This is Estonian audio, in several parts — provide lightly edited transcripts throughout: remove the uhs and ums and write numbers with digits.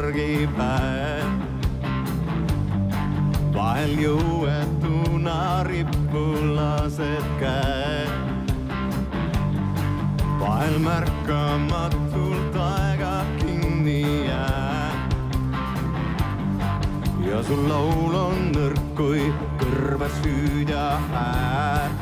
argipäev. Vahel jõuetuna rippu lased käed. Vahel märkamatult aega kinni jääb. Ja sul laul on nõrk kui kõrves hüüdja hääl.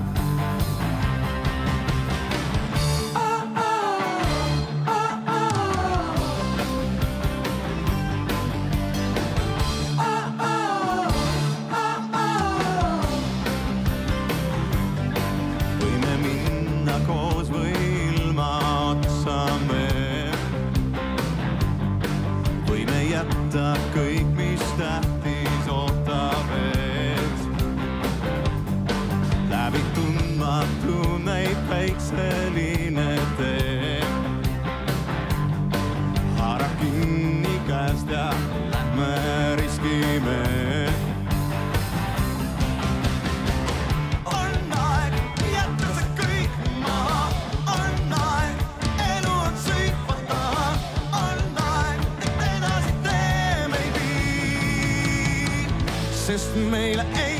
Koos või ilma otsa me võime jätta kõik, mis tähtis ootab ees. Läbi tundmatu neid päikseline tee. Haara kinni käest ja lähme riskime. Sest meile ei